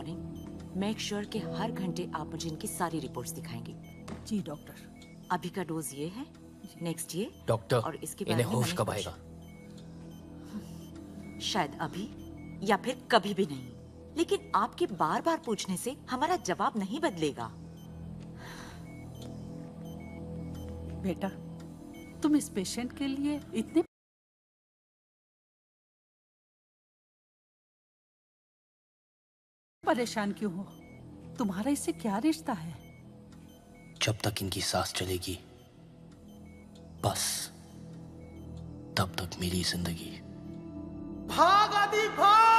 Morning make sure कि हर घंटे आप मुझे इनकी सारी रिपोर्ट्स दिखाएंगे। जी डॉक्टर। अभी का डोज ये है, नेक्स्ट ये डॉक्टर, और इसके बाद इन्हें होश कब आएगा? शायद अभी या फिर कभी भी नहीं, लेकिन आपके बार बार पूछने से हमारा जवाब नहीं बदलेगा। बेटा, तुम इस पेशेंट के लिए इतने परेशान क्यों हो? तुम्हारा इससे क्या रिश्ता है? जब तक इनकी सांस चलेगी बस तब तक मेरी जिंदगी। भाग आदि भाग!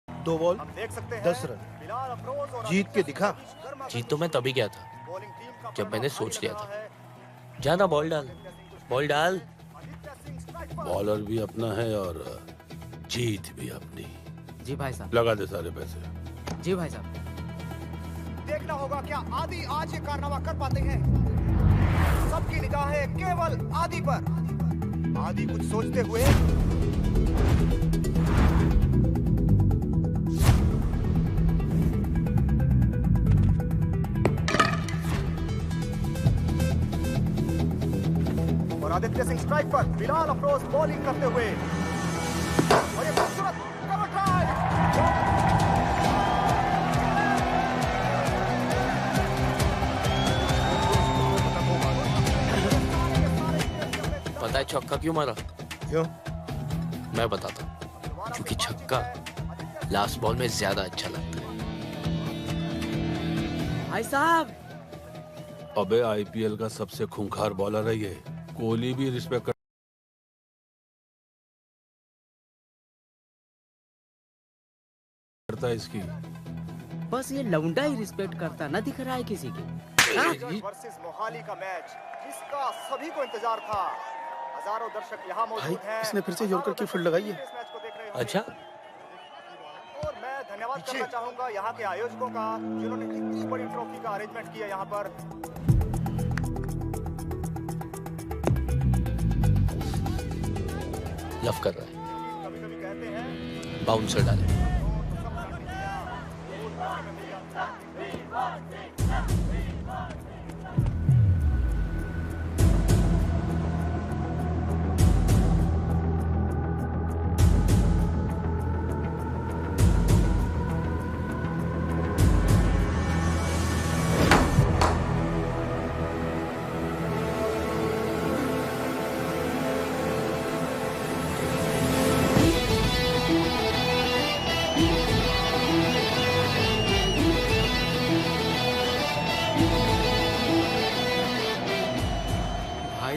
दो बॉल 10 रन जीत के दिखा। जीत तो मैं तभी गया था जब मैंने सोच लिया था। जाना बॉल डाल, बॉल डाल। बॉलर भी अपना है और जीत भी अपनी। जी भाई साहब। लगा दे सारे पैसे। जी भाई साहब। देखना होगा क्या आदि आज ये कारनामा कर पाते हैं। सबकी निगाहें केवल आदि पर। आदि कुछ सोचते हुए और आदित्य सिंह स्ट्राइक पर, बिलाल अफरोज बॉलिंग करते हुए और ये खूबसूरत कवर ड्राइव। पता है चौका क्यों मारा? क्यों? मैं बताता हूँ। क्योंकि छक्का लास्ट बॉल में ज्यादा अच्छा लगता है। भाई साहब। अबे आईपीएल का सबसे खूंखार बॉलर है ये। कोहली भी रिस्पेक्ट करता है इसकी। बस ये लौंडा ही रिस्पेक्ट करता ना दिख रहा है किसी के। वर्सेस मोहाली का मैच जिसका सभी को इंतजार था। हजारों दर्शक यहाँ मौजूद हैं। इसने फिर से यॉर्कर की फील्ड लगाई है। इस मैच को देख रहे हैं। अच्छा, और मैं धन्यवाद करना चाहूंगा यहाँ के आयोजकों का जिन्होंने इतनी बड़ी ट्रॉफी का अरेंजमेंट किया यहाँ पर। लव कर रहा है। कभी-कभी कहते हैं बाउंसर डाले।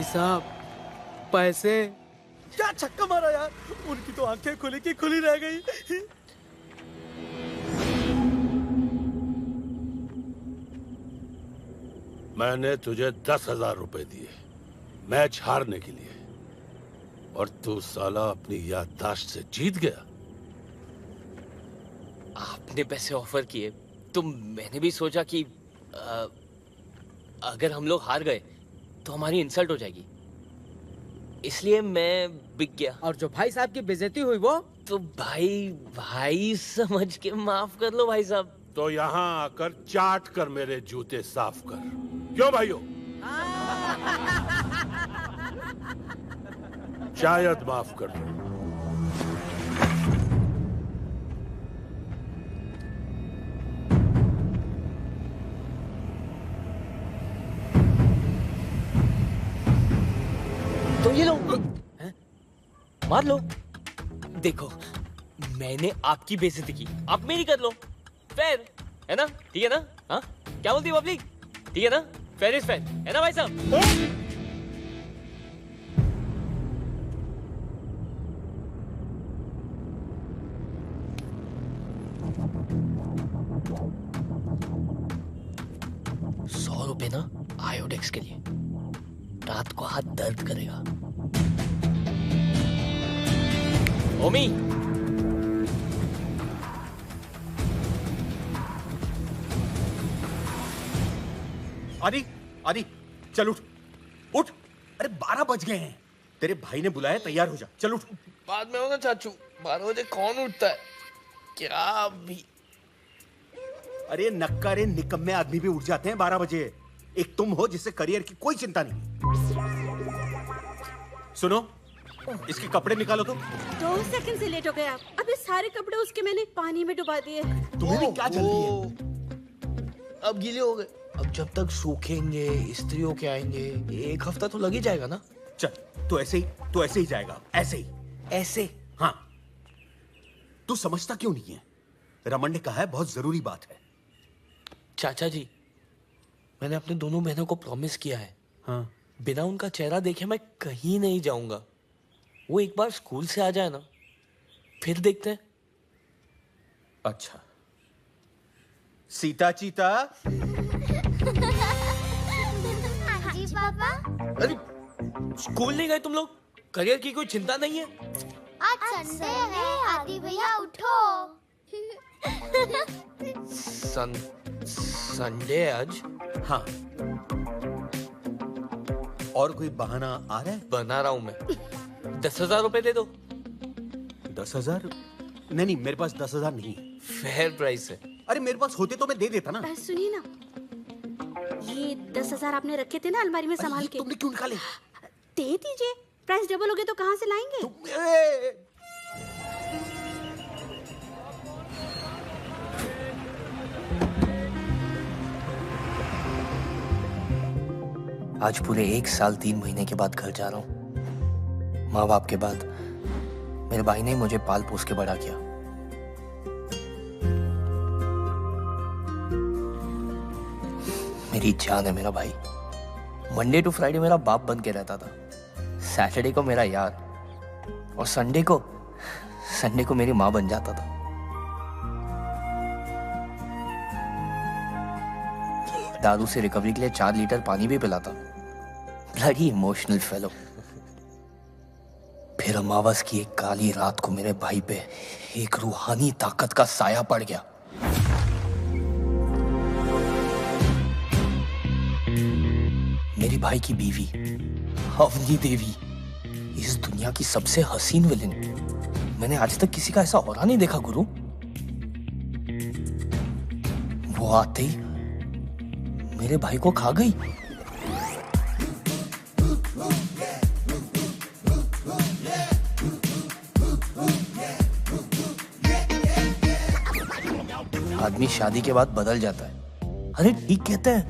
साहब पैसे। क्या छक्का मारा यार! उनकी तो आंखें खुली की खुली रह गई। मैंने तुझे 10,000 रुपए दिए मैच हारने के लिए और तू साला अपनी याददाश्त से जीत गया। आपने पैसे ऑफर किए तो मैंने भी सोचा कि अगर हम लोग हार गए तो हमारी इंसल्ट हो जाएगी, इसलिए मैं बिक गया। और जो भाई साहब की बेइज्जती हुई वो तो भाई समझ के माफ कर लो भाई साहब। तो यहाँ आकर चाट कर मेरे जूते साफ कर। क्यों भाइयों? शायद माफ कर दो। तो ये लो, मार लो। देखो मैंने आपकी बेइज्जती की, आप मेरी कर लो। फेयर है ना? ठीक है ना? हाँ क्या बोलती है पब्लिक? ठीक है ना? फेयर इज फेयर है ना भाई साहब? ₹100 ना आयोडेक्स के लिए। रात को हाथ दर्द करेगा। ओमी, आदि आदि चल उठ उठ। अरे 12 बज गए हैं। तेरे भाई ने बुलाया, तैयार हो जा, चल उठ। बाद में होगा चाचू, 12 बजे कौन उठता है? क्या भी। अरे नक्कारे निकम्मे आदमी भी उठ जाते हैं 12 बजे। एक तुम हो जिससे करियर की कोई चिंता नहीं। सुनो, इसके कपड़े निकालो तो। 2 सेकंड से लेट हो गए आप। अबे सारे कपड़े उसके मैंने पानी में डुबा दिए। तुम्हें भी क्या जल्दी है? अब गीले हो गए। अब जब तक सूखेंगे, इस्त्री होके आएंगे, 1 हफ्ता तो लग ही जाएगा ना। चल, तो ऐसे ही जाएगा, ऐसे ही। ऐसे? हाँ। तू समझता क्यों नहीं है? रमन ने कहा है बहुत जरूरी बात है। चाचा जी, मैंने अपने दोनों बहनों को प्रॉमिस किया है। हाँ। बिना उनका चेहरा देखे मैं कहीं नहीं जाऊंगा। वो एक बार स्कूल से आ जाए ना, फिर देखते हैं। अच्छा। सीता चीता। हाँ जी पापा। अरे स्कूल नहीं गए तुम लोग? करियर की कोई चिंता नहीं है? आज संडे है आदि भैया, उठो। संडे है आज? हाँ। और कोई बहाना आ रहा है? बना रहा हूं मैं। 10,000 रुपए दे दो। 10,000? नहीं, मेरे पास 10,000 नहीं है। फेयर प्राइस है। अरे मेरे पास होते तो मैं दे देता ना। सुनिए ना, ये 10,000 आपने रखे थे ना अलमारी में संभाल के, तुमने क्यों निकाले? दे दीजिए। प्राइस डबल हो गए तो कहाँ से लाएंगे? आज पूरे 1 साल 3 महीने के बाद घर जा रहा हूँ। माँ बाप के बाद मेरे भाई ने मुझे पाल पोस के बड़ा किया। मेरी जान है मेरा भाई। मंडे टू फ्राइडे मेरा बाप बन के रहता था, सैटरडे को मेरा यार, और संडे को मेरी माँ बन जाता था। दारू से रिकवरी के लिए 4 लीटर पानी भी पिलाता। Bloody emotional fellow. फिर अमावस की एक काली रात को मेरे भाई पे एक रूहानी ताकत का साया पड़ गया। मेरी भाई की बीवी अवनी देवी, इस दुनिया की सबसे हसीन विलेन। मैंने आज तक किसी का ऐसा औरा नहीं देखा गुरु। वो आते ही मेरे भाई को खा गई। आदमी शादी के बाद बदल जाता है। अरे ठीक कहते हैं,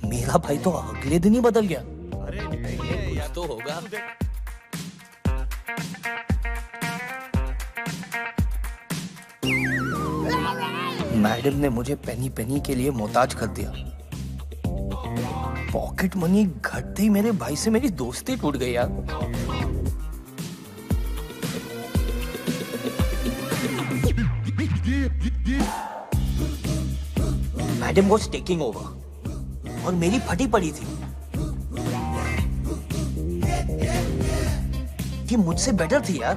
मेरा भाई तो अगले दिन ही बदल गया। अरे कुछ तो होगा। मैडम ने मुझे पेनी पेनी के लिए मोहताज कर दिया। पॉकेट मनी घटते ही मेरे भाई से मेरी दोस्ती टूट गई यार। मैडम वाज टेकिंग ओवर और मेरी फटी पड़ी थी। ये मुझसे बेटर थी यार।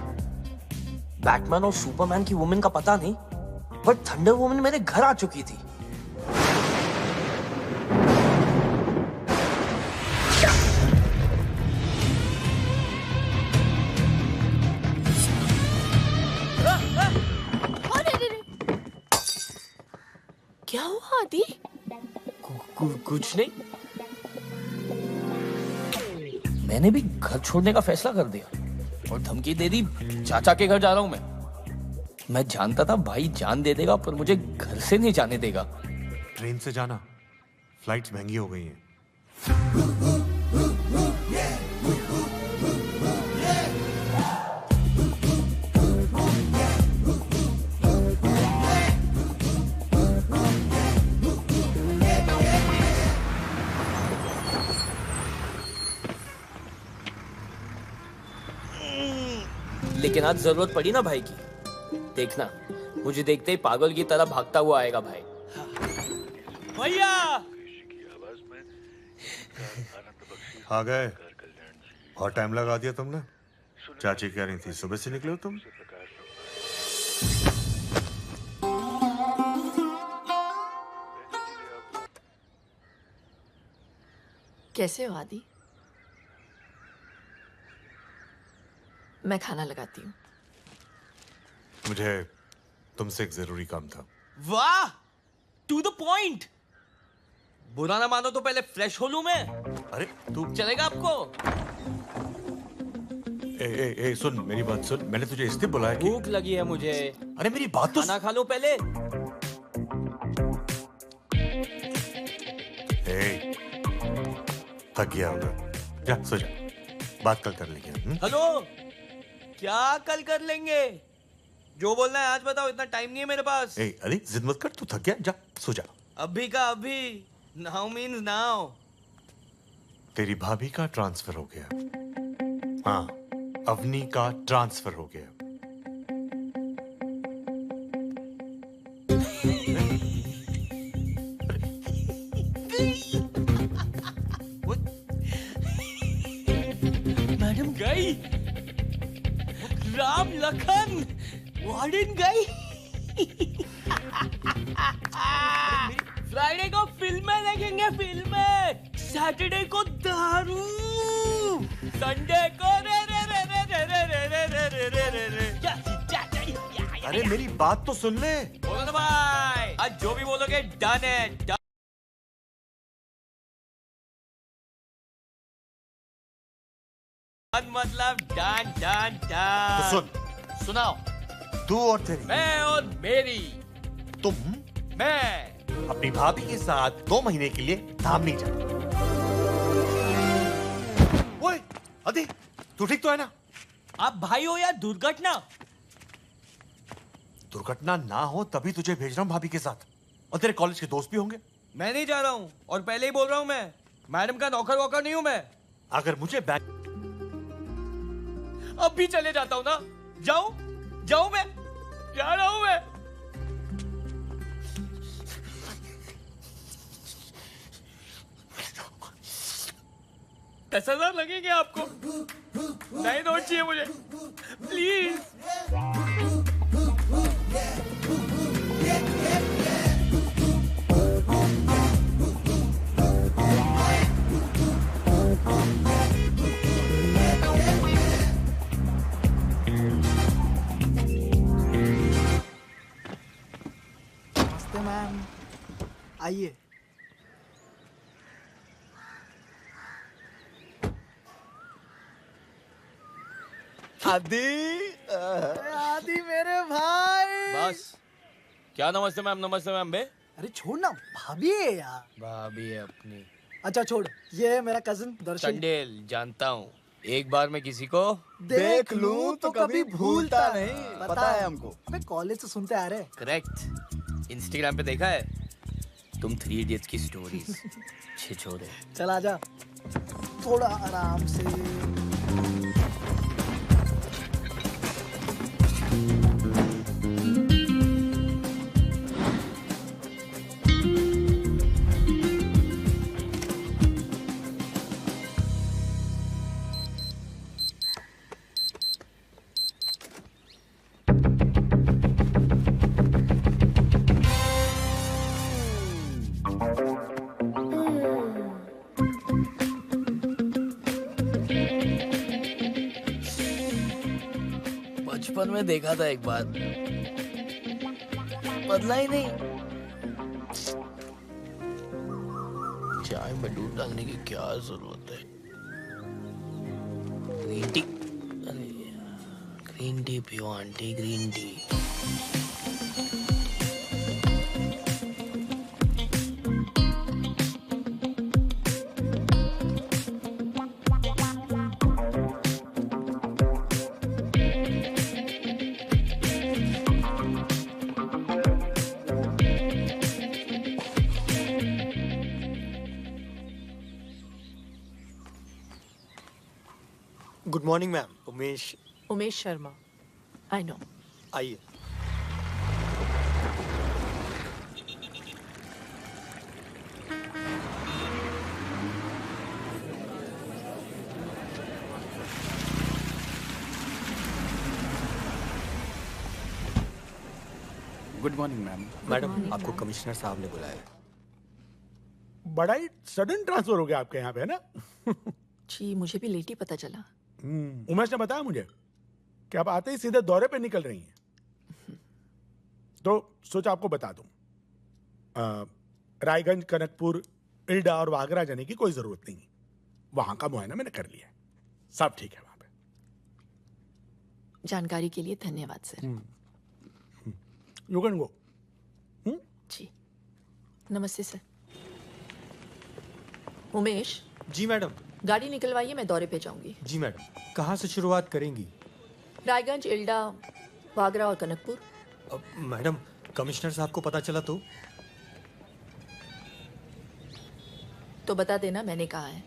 बैटमैन और सुपरमैन की वुमेन का पता नहीं, बट थंडर वुमेन मेरे घर आ चुकी थी। क्या हुआ आदि? कुछ नहीं। मैंने भी घर छोड़ने का फैसला कर दिया और धमकी दे दी, चाचा के घर जा रहा हूं मैं जानता था भाई जान दे देगा, पर मुझे घर से नहीं जाने देगा। ट्रेन से जाना, फ्लाइट्स महंगी हो गई हैं। लेकिन आज जरूरत पड़ी ना भाई की। देखना, मुझे देखते ही पागल की तरह भागता हुआ आएगा भाई। भैया आ गए। और टाइम लगा दिया तुमने। चाची कह रही थी सुबह से निकले हो तुम। कैसे हो आदि? मैं खाना लगाती हूँ। मुझे तुमसे एक जरूरी काम था। वाह, टू द पॉइंट। बुरा ना मानो तो पहले फ्रेश हो लूं मैं। अरे तू चलेगा आपको? ए, सुन मेरी बात सुन। मैंने तुझे इसलिए बुलाया कि भूख लगी है मुझे। अरे मेरी बात तो खाना खा लो पहले। थक गया होगा, जा सो जा। बात कल कर लेंगे। हेलो, क्या कल कर लेंगे? जो बोलना है आज बताओ, इतना टाइम नहीं है मेरे पास। अरे जिद मत कर, तू थक गया, जा सो जा। अभी का अभी, नाउ मीन्स नाउ। तेरी भाभी का ट्रांसफर हो गया। हाँ, अवनी का ट्रांसफर हो गया। मैडम गई, राम लखन वार्डन गई। फ्राइडे को फिल्में देखेंगे, फिल्में। सैटरडे को दारू, संडे को रे रे रे रे रे रे रे रे रे रे रे रे। अरे मेरी बात तो सुन ले। बोलो ना भाई, आज जो भी बोलोगे डन है। मतलब डन डन डन। तो सुन, सुनाओ। तू और तेरी, मैं और मेरी, तुम, मैं अपनी भाभी के साथ 2 महीने के लिए धामनी जा। ओए अदी, तू ठीक तो है ना? आप भाई हो या दुर्घटना? दुर्घटना ना हो तभी तुझे भेज रहा हूँ भाभी के साथ। और तेरे कॉलेज के दोस्त भी होंगे। मैं नहीं जा रहा हूँ, और पहले ही बोल रहा हूँ, मैं मैडम का नौकर वोकर नहीं हूँ मैं। अगर मुझे बैक अब भी चले जाता हूँ ना। जाऊं जाऊं, मैं जा रहा हूं मैं। 10,000 लगेंगे आपको। नए नोट चाहिए मुझे, प्लीज। नमस्ते मैम, आइए। आदि मेरे भाई। बस क्या नमस्ते मैम, नमस्ते मैम बे। अरे छोड़ ना, भाभी है यार। भाभी है अपनी। अच्छा छोड़, ये है मेरा कजिन दर्शन। चंडेल जानता हूँ, एक बार मैं किसी को देख लूं तो कभी भूलता नहीं, पता है हमको। अबे कॉलेज से सुनते आ रहे। करेक्ट, इंस्टाग्राम पे देखा है तुम 3 इडियट्स की स्टोरीज। छिछोरे। चल आजा, थोड़ा आराम से। बचपन में देखा था एक बार, बदला ही नहीं। चाय में दूध डालने की क्या जरूरत है? ग्रीन टी, अरे ग्रीन टी पियो aunty, green tea. Good morning ma'am, Umesh Umesh Sharma. I know. आइए। Good morning ma'am. मैडम आपको कमिश्नर साहब ने बुलाया। बड़ा ही सडन ट्रांसफर हो गया आपके यहाँ पे, है ना? जी मुझे भी लेट ही पता चला। उमेश ने बताया मुझे कि आप आते ही सीधे दौरे पे निकल रही हैं, तो सोचा आपको बता दूं। रायगंज, कनकपुर, इल्डा और वागरा जाने की कोई जरूरत नहीं। वहां का मुआयना मैंने कर लिया, सब ठीक है वहां पे। जानकारी के लिए धन्यवाद सर। You can go. जी नमस्ते सर। उमेश। जी मैडम। गाड़ी निकलवाइए, मैं दौरे पे जाऊंगी। जी मैडम। कहाँ से शुरुआत करेंगी? रायगंज, इल्डा, वागरा और कनकपुर। मैडम कमिश्नर साहब को पता चला तो बता देना मैंने कहा है।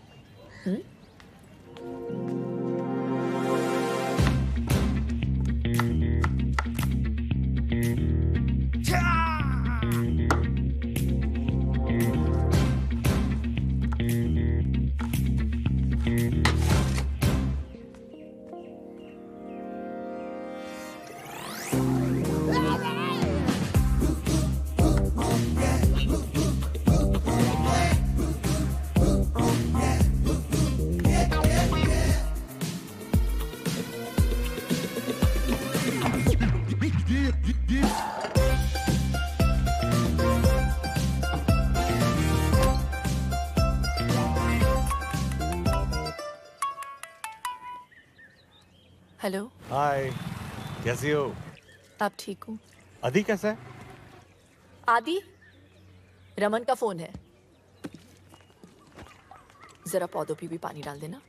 हेलो। हाय, कैसी हो? आप ठीक हो? आदि कैसा है? आदि, रमन का फोन है, जरा पौधों पे भी पानी डाल देना।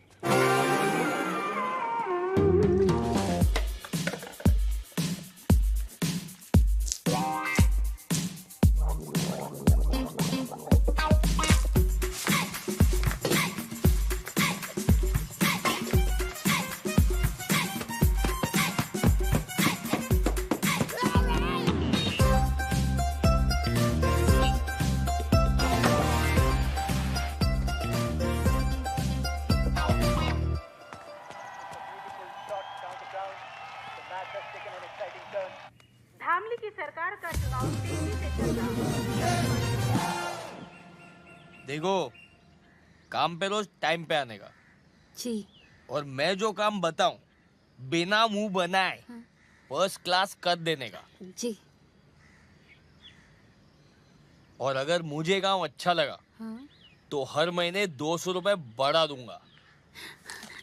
धामली की सरकार का चुनाव तेजी से चल रहा है। देखो, काम पे रोज टाइम पे आने का। जी। और मैं जो काम बताऊं बिना मुंह बनाए फर्स्ट क्लास कर देने का। जी। और अगर मुझे काम अच्छा लगा तो हर महीने 200 रुपए बढ़ा दूंगा।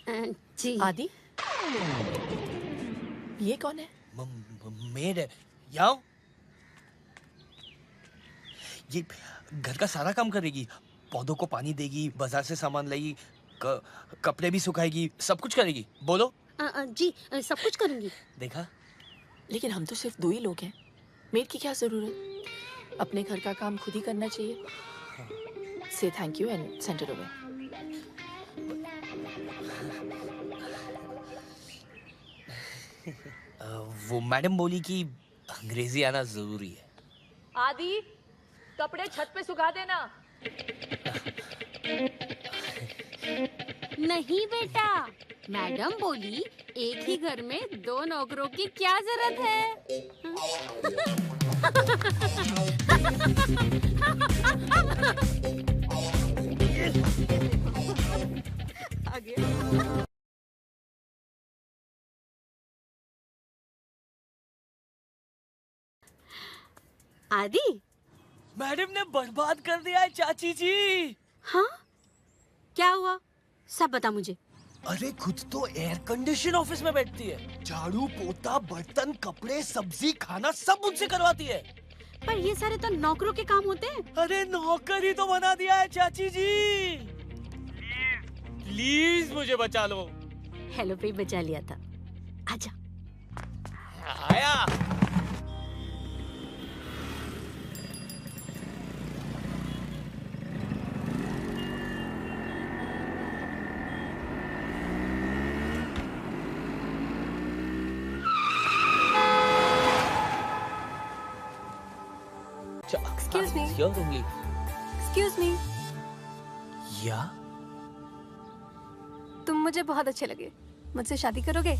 जी। आदि, ये कौन है? मेड है। यहाँ ये घर का सारा काम करेगी, पौधों को पानी देगी, बाजार से सामान लाएगी, कपड़े भी सुखाएगी, सब कुछ करेगी। बोलो। जी सब कुछ करूंगी। देखा? लेकिन हम तो सिर्फ 2 ही लोग हैं, मेड की क्या जरूरत? अपने घर का काम खुद ही करना चाहिए। से thank you and send it over. वो मैडम बोली कि अंग्रेजी आना जरूरी है। आदि, कपड़े छत पे सुखा देना। नहीं बेटा, मैडम बोली एक ही घर में 2 नौकरों की क्या जरूरत है। आगे। आदि, मैडम ने बर्बाद कर दिया है चाची जी। हाँ? क्या हुआ? सब बता मुझे। अरे खुद तो एयर कंडीशन ऑफिस में बैठती है, झाड़ू पोता बर्तन कपड़े सब्जी खाना सब मुझसे करवाती है। पर ये सारे तो नौकरों के काम होते हैं। अरे नौकर ही तो बना दिया है चाची जी। प्लीज मुझे बचा लो। हेलो पे बचा लिया था। आजा। आया। Excuse me. Excuse me. Excuse me. या? तुम मुझे बहुत अच्छे लगे, मुझसे शादी करोगे?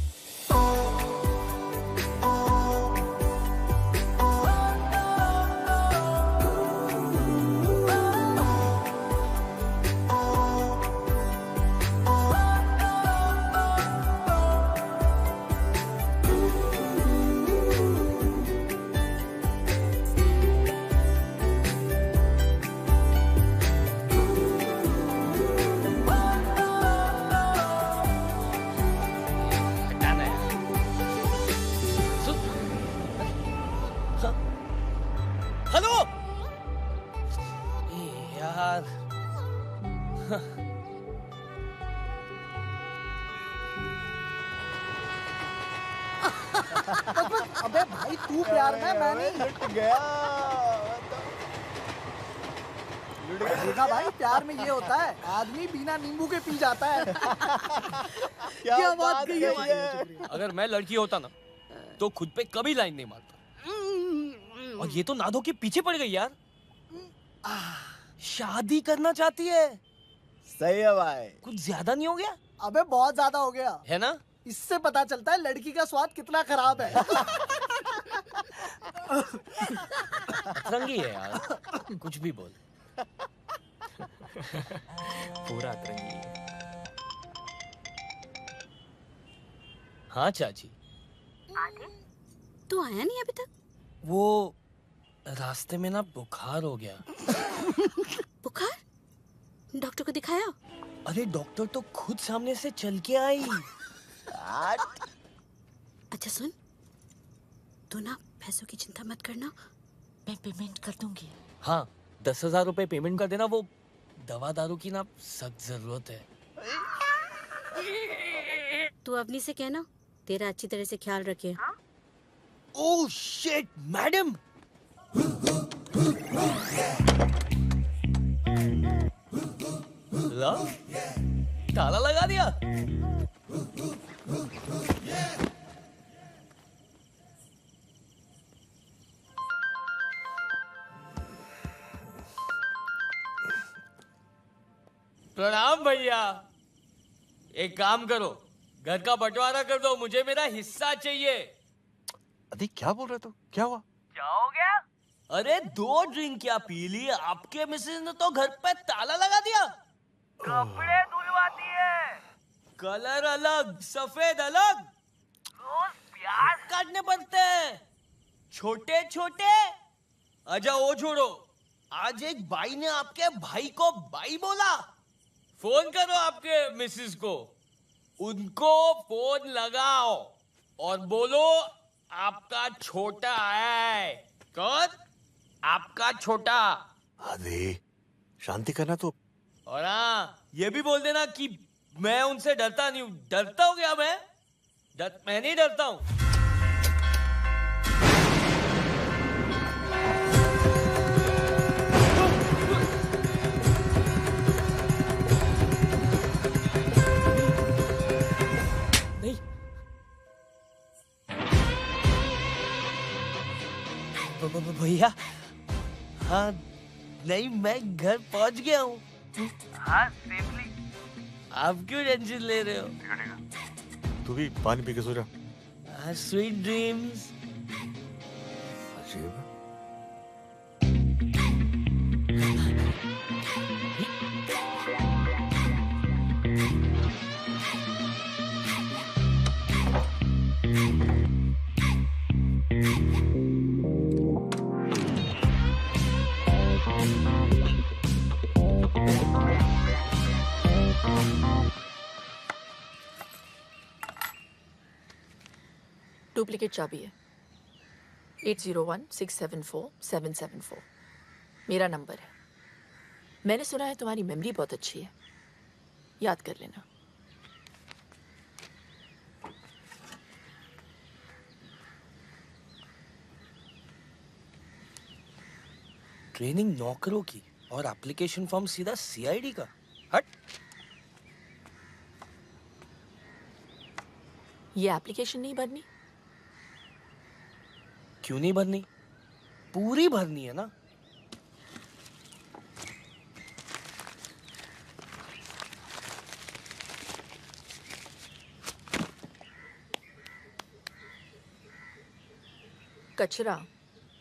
अबे भाई तू प्यार में, मैं नहीं। लुट गया। देखा भाई, प्यार में ये होता है, आदमी बिना नींबू के पी जाता है। क्या बात कही है भाई। अगर मैं लड़की होता ना तो खुद पे कभी लाइन नहीं मारता। और ये तो नादो के पीछे पड़ गई यार। शादी करना चाहती है। सही है भाई। कुछ ज्यादा नहीं हो गया? अबे बहुत ज्यादा हो गया है ना? इससे पता चलता है लड़की का स्वाद कितना खराब है। अतरंगी है यार, कुछ भी बोल। पूरा अतरंगी है। हाँ चाची। तू आया नहीं अभी तक? वो रास्ते में ना बुखार हो गया। बुखार? डॉक्टर को दिखाया? अरे डॉक्टर तो खुद सामने से चल के आई। अच्छा सुन, तू ना पैसों की चिंता मत करना, मैं पेमेंट कर दूंगी। हाँ 10,000 रुपए पेमेंट कर देना, वो दवा दारू की ना सख्त जरूरत है। तू अवनी से कहना तेरा अच्छी तरह से ख्याल रखे। Oh shit madam. ताला लगा दिया। प्रणाम भैया। एक काम करो, घर का बंटवारा कर दो, मुझे मेरा हिस्सा चाहिए। अरे क्या बोल रहे तू? क्या हुआ? क्या हो गया? अरे 2 ड्रिंक क्या पी ली, आपके मिसेज ने तो घर पे ताला लगा दिया। कपड़े धुलवाती है, कलर अलग सफेद अलग, रोज प्याज काटने पड़ते हैं छोटे छोटे। अच्छा वो छोड़ो, आज एक भाई ने आपके भाई को बाई बोला। फोन करो आपके मिसेस को, उनको फोन लगाओ और बोलो आपका छोटा है। कौन? आपका छोटा। अरे शांति करना तो। और हाँ ये भी बोल देना कि मैं उनसे डरता नहीं हूँ। डरता हूँ क्या मैं? मैं नहीं डरता हूँ। भैया हाँ नहीं, मैं घर पहुंच गया हूँ। हाँ सेफली। आप क्यों टेंशन ले रहे हो? तू भी पानी पी के सो जा। Sweet dreams. अजीब। डुप्लीकेट चाबी है। 8016747774 मेरा नंबर है। मैंने सुना है तुम्हारी मेमोरी बहुत अच्छी है, याद कर लेना। ट्रेनिंग नौकरों की और एप्लीकेशन फॉर्म सीधा सीआईडी का। हट। ये एप्लीकेशन नहीं भरनी? क्यों नहीं भरनी? पूरी भरनी है ना। कचरा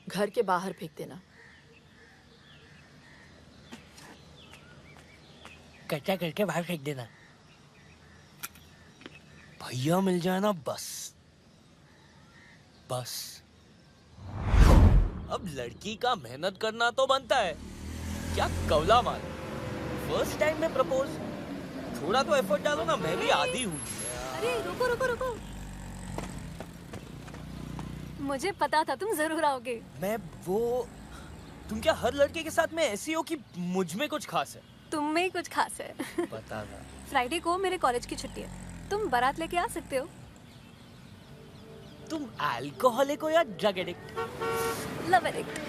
घर के बाहर फेंक देना। कच्चा करके बाहर फेंक देना। भैया मिल जाए ना बस बस। अब लड़की का मेहनत करना तो बनता है, क्या कवला मार। फर्स्ट टाइम में प्रपोज, थोड़ा तो एफर्ट डालो ना। मैं भी आदी हूँ। अरे रुको रुको रुको, मुझे पता था तुम जरूर आओगे। मैं वो, तुम क्या हर लड़के के साथ में ऐसी हो कि मुझ में कुछ खास है? तुम में ही कुछ खास है। पता था। फ्राइडे को मेरे कॉलेज की छुट्टी है, तुम बारात लेके आ सकते हो। तुम अल्कोहलिक हो या ड्रग एडिक्ट? Love addict.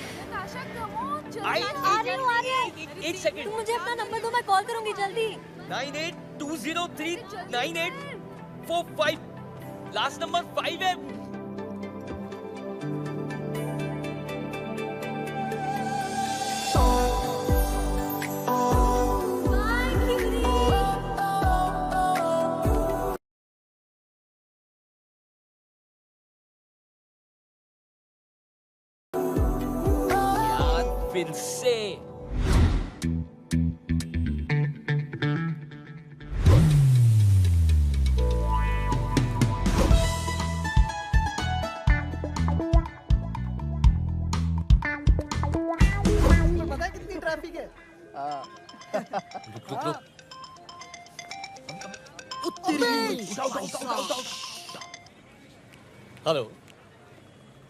एक सेकंड। तुम मुझे अपना नंबर दो, मैं कॉल करूंगी जल्दी। 9820398445 लास्ट नंबर 5 है। फिर से पता है कितनी ट्रैफिक है? रुक। हेलो,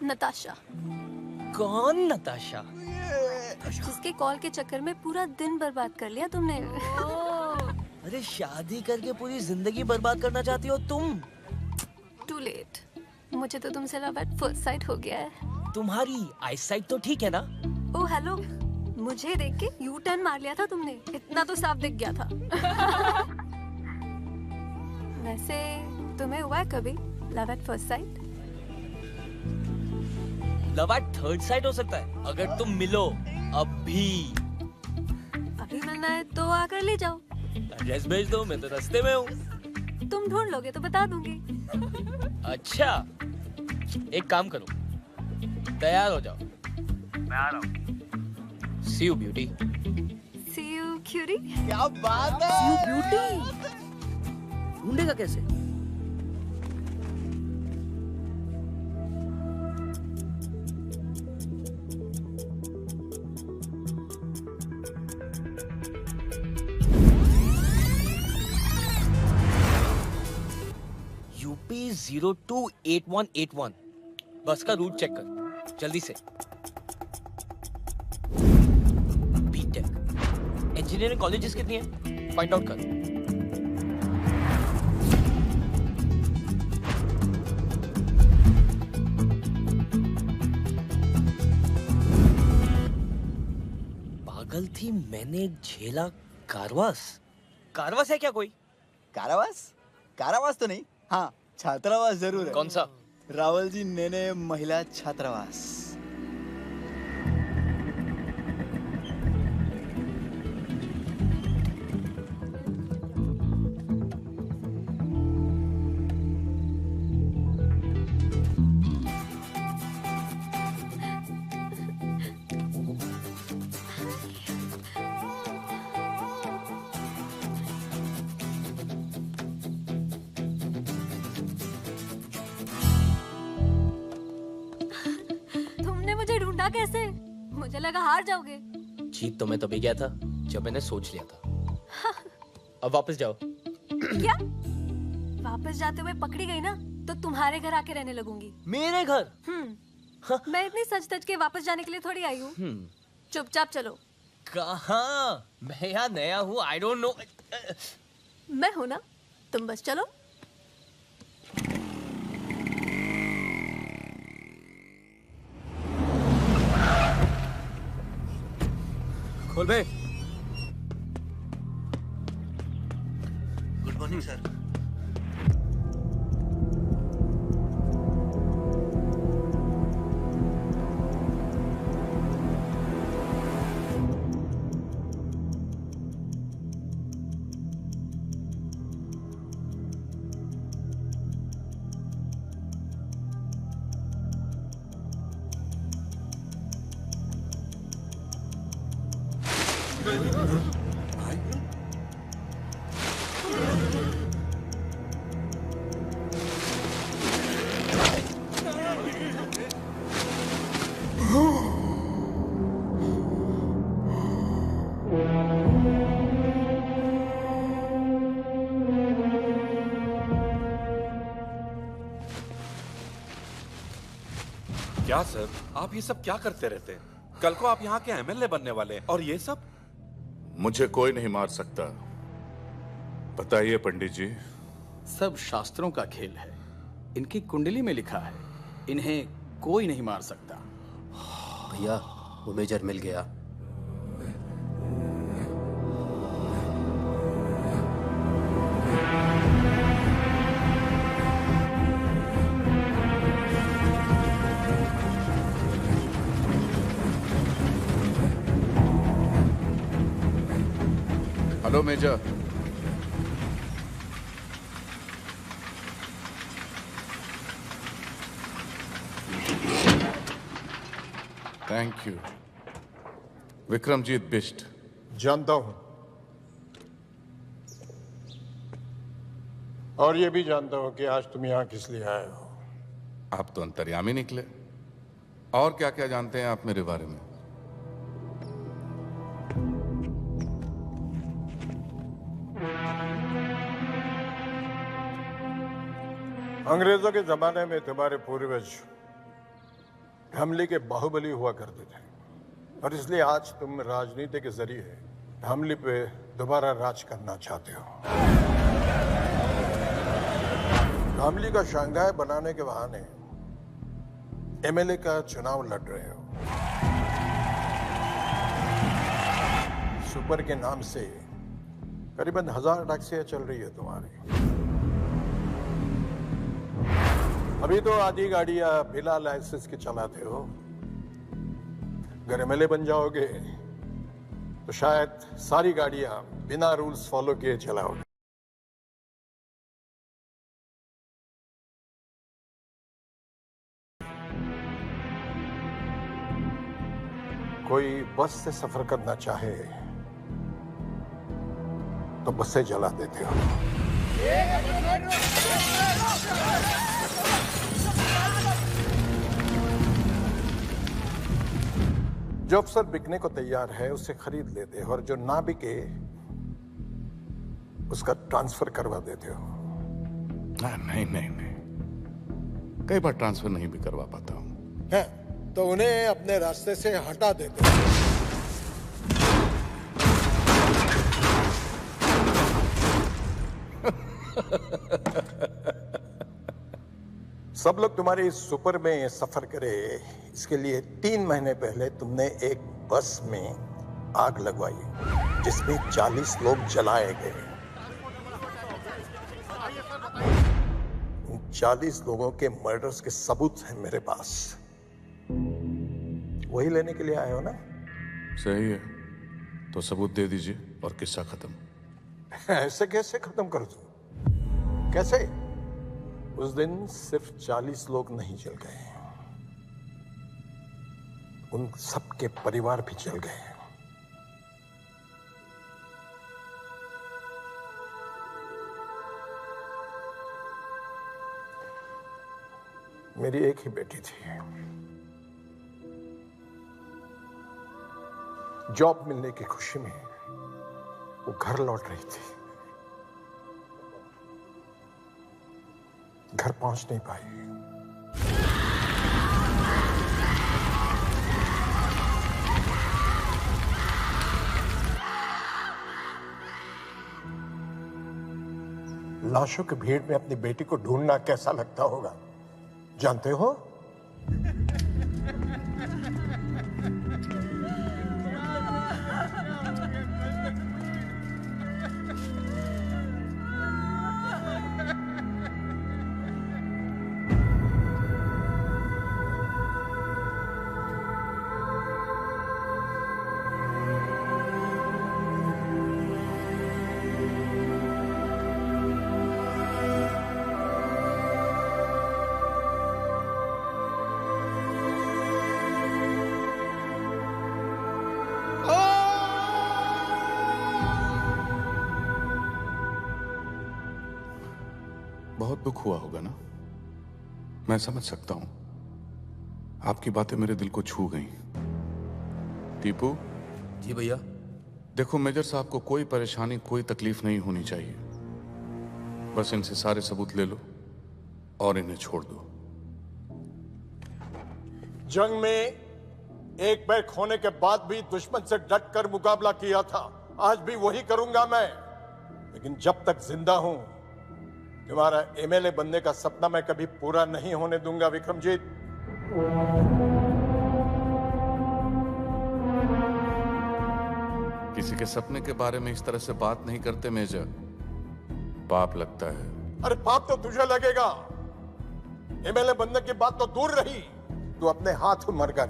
नताशा। कौन नताशा? जिसके कॉल के चक्कर में पूरा दिन बर्बाद कर लिया तुमने। अरे शादी करके पूरी जिंदगी बर्बाद करना चाहती हो तुम? टू लेट, मुझे तो तुमसे लव एट फर्स्ट साइट हो गया है। तुम्हारी आईसाइट तो ठीक है ना? ओ हेलो, मुझे देख के यू टर्न मार लिया था तुमने, इतना तो साफ दिख गया था। वैसे तुम्हें हुआ है कभी love at first sight? Love at third site हो सकता है अगर तुम मिलो अभी मिलना है तो आकर ले जाओ। एड्रेस भेज दो, मैं तो रास्ते में हूँ। तुम ढूंढ लोगे तो बता दूंगी। अच्छा, एक काम करो, तैयार हो जाओ, मैं आ रहा हूँ। See you beauty. See you cutie. क्या बात है? See you beauty. ढूंढेगा कैसे? UP 028181 बस का रूट चेक कर जल्दी से। बीटेक इंजीनियरिंग कॉलेजेस कितनी है फाइंड आउट कर। पागल थी मैंने झेला कारवास। कारवास है क्या कोई? कारावास? कारावास तो नहीं, हाँ छात्रावास जरूर है। कौन सा? रावल जी नेने महिला छात्रावास। कैसे? मुझे लगा हार जाओगे। जीत तो मैं तभी गया था जब मैंने सोच लिया था। अब वापस जाओ। क्या? वापस जाते हुए पकड़ी गई ना तो तुम्हारे घर आके रहने लगूंगी। मेरे घर? मैं इतनी सच धज के वापस जाने के लिए थोड़ी आई हूँ। चुपचाप चलो। कहाँ? मैं यहाँ नया हूँ, आई डोंट नो। मैं हूँ ना, तुम बस चलो। खोल बे। Good morning sir. क्या सर, आप ये सब क्या करते रहते हैं? कल को आप यहाँ के एमएलए बनने वाले हैं और ये सब? मुझे कोई नहीं मार सकता। बताइए पंडित जी। सब शास्त्रों का खेल है। इनकी कुंडली में लिखा है इन्हें कोई नहीं मार सकता। भैया वो मेजर मिल गया। Hello major. Thank you. Vikramjit Bisht. जानता हूं, और ये भी जानता हूं कि आज तुम यहां किस लिए आए हो। आप तो अंतर्यामी निकले। और क्या क्या जानते हैं आप मेरे बारे में? अंग्रेजों के जमाने में तुम्हारे पूर्वज धामली के बाहुबली हुआ करते थे, और इसलिए आज तुम राजनीति के जरिए धामली पे दोबारा राज करना चाहते हो। धामली का शंघाई बनाने के बहाने एमएलए का चुनाव लड़ रहे हो। सुपर के नाम से करीबन 1000 टैक्सियां चल रही है तुम्हारी। अभी तो आधी गाड़ियां बिना लाइसेंस के चलाते हो। अगर एमएलए बन जाओगे तो शायद सारी गाड़ियां बिना रूल्स फॉलो किए चलाओगे। कोई बस से सफर करना चाहे तो बसें जला देते हो। जो अफसर बिकने को तैयार है उसे खरीद लेते हो, और जो ना बिके उसका ट्रांसफर करवा देते हो। नहीं नहीं नहीं, कई बार ट्रांसफर नहीं भी करवा पाता हूं। है तो उन्हें अपने रास्ते से हटा देते हो। सब लोग तुम्हारे इस सुपर में सफर करे, इसके लिए 3 महीने पहले तुमने एक बस में आग लगवाई जिसमें 40 लोग जलाए गए। उन 40 लोगों के मर्डर्स के सबूत हैं मेरे पास। वही लेने के लिए आए हो ना? सही है, तो सबूत दे दीजिए और किस्सा खत्म। ऐसे कैसे खत्म कर दूं? कैसे? उस दिन सिर्फ 40 लोग नहीं जल गए, उन सबके परिवार भी जल गए। मेरी एक ही बेटी थी। जॉब मिलने की खुशी में वो घर लौट रही थी। घर पहुंच नहीं पाई। लाशों की भीड़ में अपनी बेटी को ढूंढना कैसा लगता होगा, जानते हो? बहुत दुख हुआ होगा ना? मैं समझ सकता हूं। आपकी बातें मेरे दिल को छू गई। टीपू जी भैया। देखो मेजर साहब को कोई परेशानी, कोई तकलीफ नहीं होनी चाहिए। बस इनसे सारे सबूत ले लो और इन्हें छोड़ दो। जंग में एक पैर खोने के बाद भी दुश्मन से डट कर मुकाबला किया था, आज भी वही करूंगा मैं। लेकिन जब तक जिंदा हूं तुम्हारा एमएलए बनने का सपना मैं कभी पूरा नहीं होने दूंगा विक्रमजीत। किसी के सपने के बारे में इस तरह से बात नहीं करते मेजर, पाप लगता है। अरे पाप तो तुझे लगेगा। एमएलए बनने की बात तो दूर रही, तू अपने हाथ मर गए।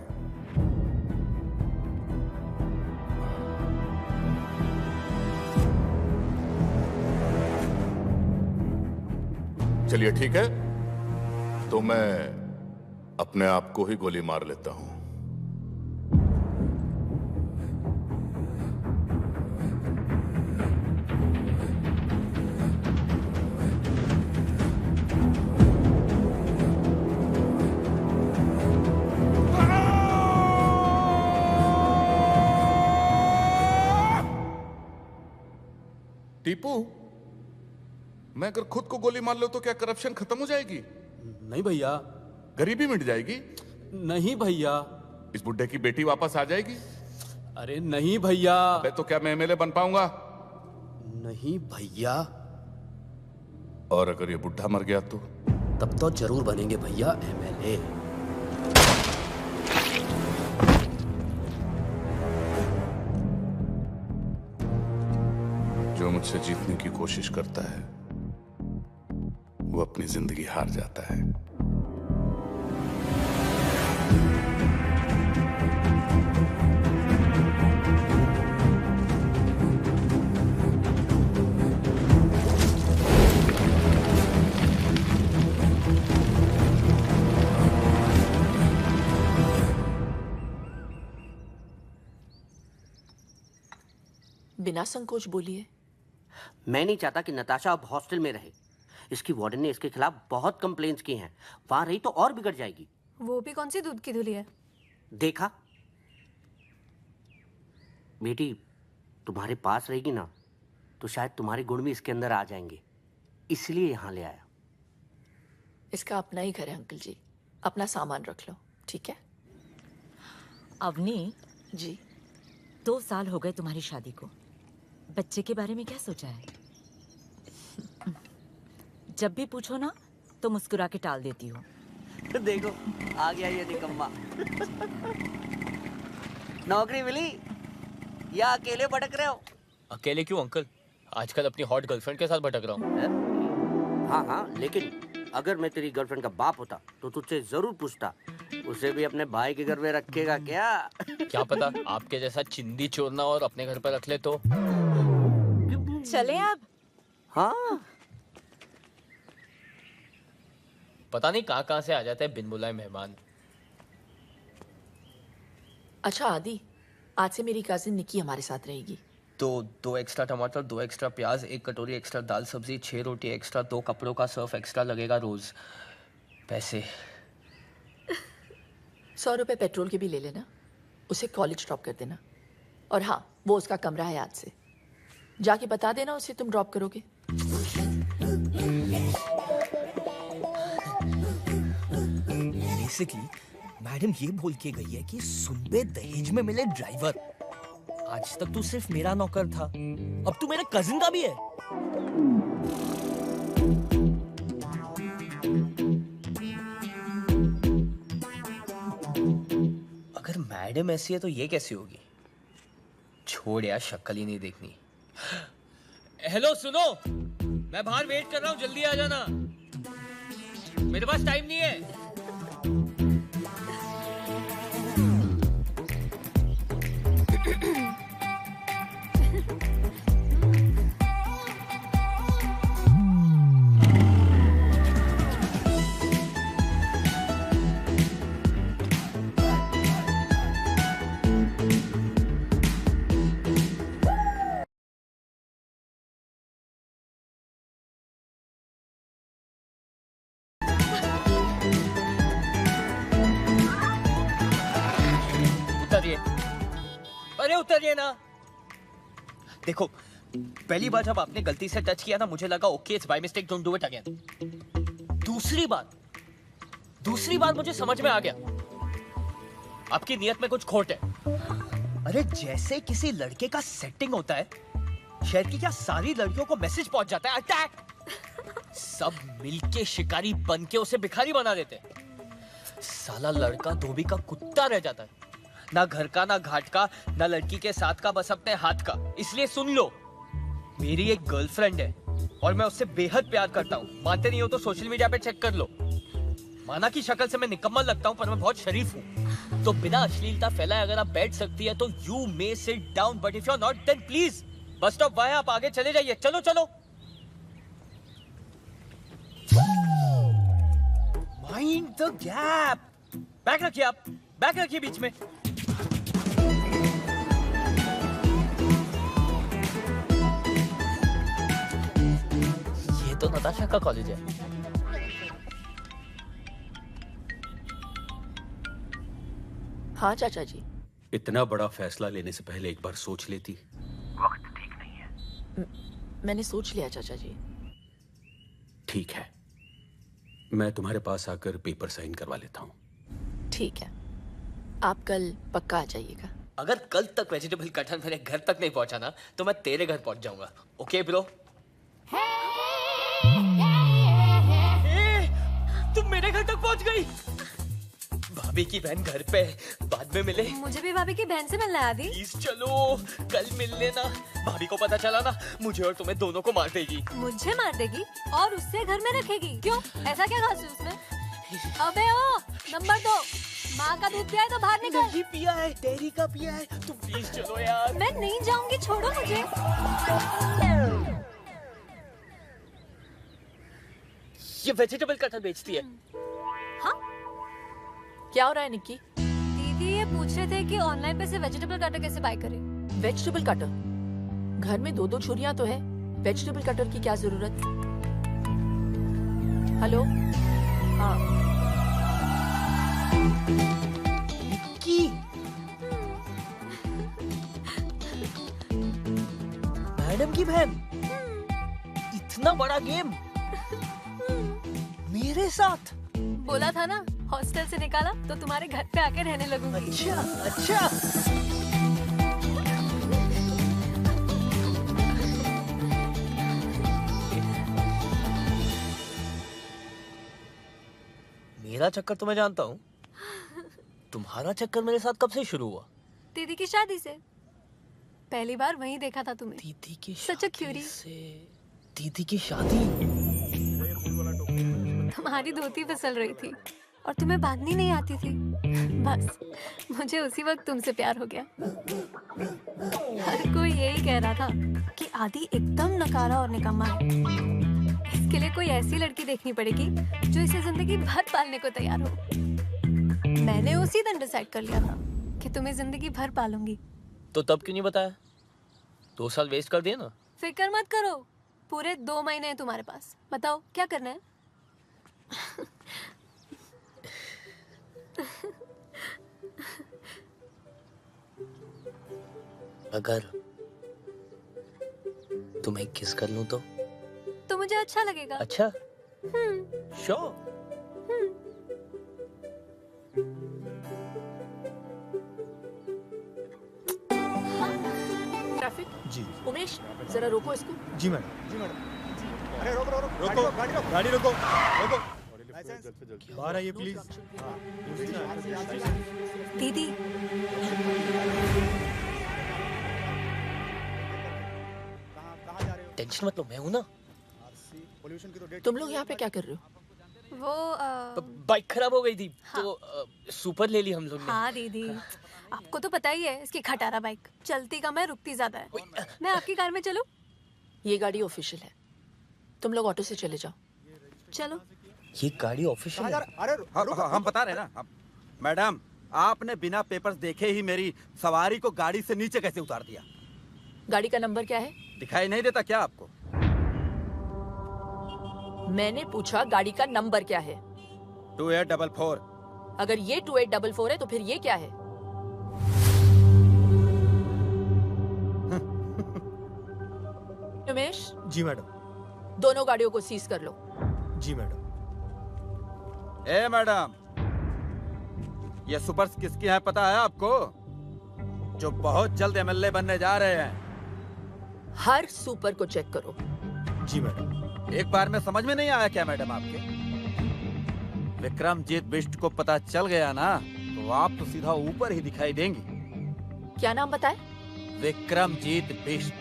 चलिए ठीक है, तो मैं अपने आप को ही गोली मार लेता हूं। टीपू, मैं अगर खुद को गोली मार लूं तो क्या करप्शन खत्म हो जाएगी? नहीं भैया। गरीबी मिट जाएगी? नहीं भैया। इस बुड्ढे की बेटी वापस आ जाएगी? अरे नहीं भैया। अबे तो क्या मैं एमएलए बन पाऊंगा? नहीं भैया। और अगर ये बुड्ढा मर गया तो? तब तो जरूर बनेंगे भैया एमएलए। जो मुझसे जीतने की कोशिश करता है वो अपनी जिंदगी हार जाता है। बिना संकोच बोलिए। मैं नहीं चाहता कि नताशा अब हॉस्टल में रहे। इसकी वार्डन ने इसके खिलाफ बहुत कंप्लेंट्स की हैं। वहां रही तो और बिगड़ जाएगी। वो भी कौन सी दूध की धुली है? देखा, बेटी तुम्हारे पास रहेगी ना तो शायद तुम्हारे गुण भी इसके अंदर आ जाएंगे, इसलिए यहाँ ले आया। इसका अपना ही घर है अंकल जी, अपना सामान रख लो, ठीक है? अवनी जी, 2 साल हो गए तुम्हारी शादी को। बच्चे के बारे में क्या सोचा है? जब भी पूछो ना तो मुस्कुरा के टाल देती हो। देखो आ गया ये निकम्मा। नौकरी मिली या अकेले भटक रहे हो? अकेले क्यों अंकल, आजकल अपनी हॉट गर्लफ्रेंड के साथ भटक रहा हूँ। हाँ हाँ, लेकिन अगर मैं तेरी गर्लफ्रेंड का बाप होता तो तुझसे जरूर पूछता, उसे भी अपने भाई के घर में रखेगा क्या? क्या पता आपके जैसा चिंदी चोरना और अपने घर पर रख ले तो। चले अब। हाँ, पता नहीं कहाँ से आ जाते हैं बिन बुलाए मेहमान। अच्छा आदि, आज से मेरी कजिन निकी हमारे साथ रहेगी। तो 2 एक्स्ट्रा टमाटर, 2 एक्स्ट्रा प्याज, 1 कटोरी एक्स्ट्रा दाल सब्जी, 6 रोटी एक्स्ट्रा, 2 कपड़ों का सर्फ एक्स्ट्रा लगेगा रोज। पैसे 100 रुपए पेट्रोल के भी ले लेना, उसे कॉलेज ड्रॉप कर देना। और हाँ, वो उसका कमरा है आज से, जाके बता देना उसे तुम ड्रॉप करोगे। बेसिकली मैडम ये बोल के गई है कि सुनबे दहेज में मिले ड्राइवर। आज तक तू सिर्फ मेरा नौकर था, अब तू मेरे कजिन का भी है। अगर मैडम ऐसी है तो ये कैसी होगी? छोड़ यार, शक्ल ही नहीं देखनी। हेलो सुनो, मैं बाहर वेट कर रहा हूँ, जल्दी आ जाना, मेरे पास टाइम नहीं है। अरे उतरिए ना। देखो, पहली बार जब आपने गलती से टच किया ना, मुझे लगा okay it's by mistake, don't do it again. दूसरी बार मुझे समझ में आ गया आपकी नियत में कुछ खोट है। अरे जैसे किसी लड़के का सेटिंग होता है, शहर की क्या सारी लड़कियों को मैसेज पहुंच जाता है अटैक, सब मिलके शिकारी बन के उसे भिखारी बना देते हैं। साला लड़का धोबी का कुत्ता रह जाता है, ना घर का ना घाट का ना लड़की के साथ का, बस अपने हाथ का। इसलिए सुन लो, मेरी एक गर्लफ्रेंड है और मैं उससे बेहद प्यार करता हूँ। मानते नहीं हो तो सोशल मीडिया पे चेक कर लो। माना की शक्ल से मैं निकम्मा लगता हूँ पर मैं बहुत शरीफ हूँ। तो बिना अश्लीलता फैलाए अगर आप बैठ सकती है तो you may sit down, but if you are not then please बस स्टॉप वहाँ, आप आगे चले जाइए। चलो चलो। Mind the gap. बैग रखिए, आप बैग रखिए बीच में। ये तो नताशा का कॉलेज है। हाँ चाचा जी। इतना बड़ा फैसला लेने से पहले एक बार सोच लेती। वक्त ठीक नहीं है। मैंने सोच लिया चाचा जी। ठीक है, मैं तुम्हारे पास आकर पेपर साइन करवा लेता हूँ। ठीक है, आप कल पक्का आ जाइएगा। अगर कल तक वेजिटेबल कटर मेरे घर तक नहीं पहुंचा ना तो मैं तेरे घर पहुंच जाऊंगा। Okay bro? तुम मेरे घर तक पहुंच गई। भाभी की बहन घर पे, बाद में मिले। मुझे भी भाभी की बहन से मिलना है आदि। प्लीज चलो, कल मिल लेना। भाभी को पता चला ना मुझे और तुम्हें दोनों को मार देगी। मुझे मार देगी और उससे घर में रखेगी? क्यों, ऐसा क्या खास है उसमें? अबे ओ, नंबर 2, माँ का दूध पिया है तो बाहर निकल। नहीं पिया है, डेयरी का पिया है। तुम प्लीज चलो यार। मैं नहीं जाऊंगी, छोड़ो मुझे। ये वेजिटेबल कटर बेचती है। हाँ? क्या हो रहा है निक्की? दीदी ये पूछ रहे थे कि ऑनलाइन पे से वेजिटेबल कटर कैसे बाय करें। Vegetable cutter? घर में 2-2 छुरियां तो है, वेजिटेबल कटर की क्या जरूरत? हेलो? हाँ निक्की, मैडम की बहन, इतना बड़ा गेम मेरे साथ। बोला था ना, हॉस्टल से निकाला तो तुम्हारे घर पे आके रहने लगूंगी। अच्छा अच्छा। मेरा चक्कर तो मैं जानता हूँ, तुम्हारा चक्कर मेरे साथ कब से शुरू हुआ? दीदी की शादी से। पहली बार वहीं देखा था तुम्हें। दीदी की सच क्यूरी से? दीदी की शादी? तुम्हारी धोती फिसल रही थी और तुम्हें बांधनी नहीं आती थी। बस मुझे उसी वक्त तुमसे प्यार हो गया। हर कोई यही कह रहा था कि आदि एकदम नकारा और निकम्मा है। इसके लिए कोई ऐसी लड़की देखनी पड़ेगी जो इसे जिंदगी भर पालने को तैयार हो। मैंने उसी दिन डिसाइड कर लिया था कि तुम्हें जिंदगी भर पालूंगी। तो तब क्यों नहीं बताया? 2 साल वेस्ट कर दिए ना। फिक्र मत करो, पूरे 2 महीने हैं तुम्हारे पास। बताओ क्या करना है? अगर तुम्हें किस कर लूं तो मुझे अच्छा लगेगा। अच्छा? श्योर। ट्रैफिक जी। उमेश जरा रोको इसको। जी मैडम। जी मैडम। अरे रोको रोको रोको, गाड़ी रोको रोको। बाहर आइए प्लीज। दीदी टेंशन मत लो, मैं हूं ना। तुम लोग यहाँ पे क्या कर रहे हो? वो बाइक खराब हो गई थी तो सुपर ले ली हम लोग ने। हाँ दीदी, आपको तो पता ही है इसकी खटारा बाइक चलती कम है रुकती ज्यादा है। मैं आपकी कार में चलूं? ये गाड़ी ऑफिशियल है, तुम लोग ऑटो से चले जाओ। चलो। ये गाड़ी ऑफिशियल है? अरे हम बता रहे हैं ना मैडम, आपने बिना पेपर्स देखे ही मेरी सवारी को गाड़ी से नीचे कैसे उतार दिया? गाड़ी का नंबर क्या है? दिखाई नहीं देता क्या आपको? मैंने पूछा गाड़ी का नंबर क्या है? 2844। अगर ये 2844 है तो फिर ये क्या है? उमेश। जी मैडम। दोनों गाड़ियों को सीज कर लो। जी मैडम। ए मैडम, ये सुपर्स किसकी है पता है आपको? जो बहुत जल्द एमएलए बनने जा रहे हैं। हर सुपर को चेक करो। जी मैडम। एक बार में समझ में नहीं आया क्या मैडम आपके? विक्रमजीत बिष्ट को पता चल गया ना तो आप तो सीधा ऊपर ही दिखाई देंगी। क्या नाम बताए? विक्रमजीत बिष्ट।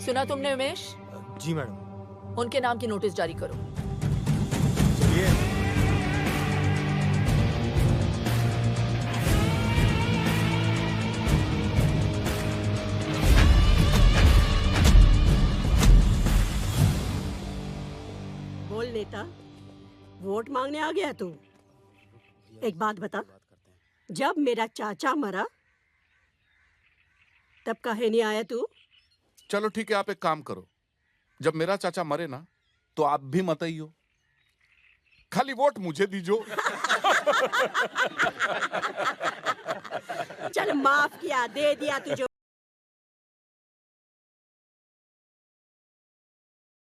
सुना तुमने उमेश? जी मैडम। उनके नाम की नोटिस जारी करो। बोल नेता, वोट मांगने आ गया तू? एक बात बता, जब मेरा चाचा मरा तब काहे नहीं आया तू? चलो ठीक है, आप एक काम करो, जब मेरा चाचा मरे ना तो आप भी मत आइयो, खाली वोट मुझे दीजो। चल माफ किया, दे दिया तुझे।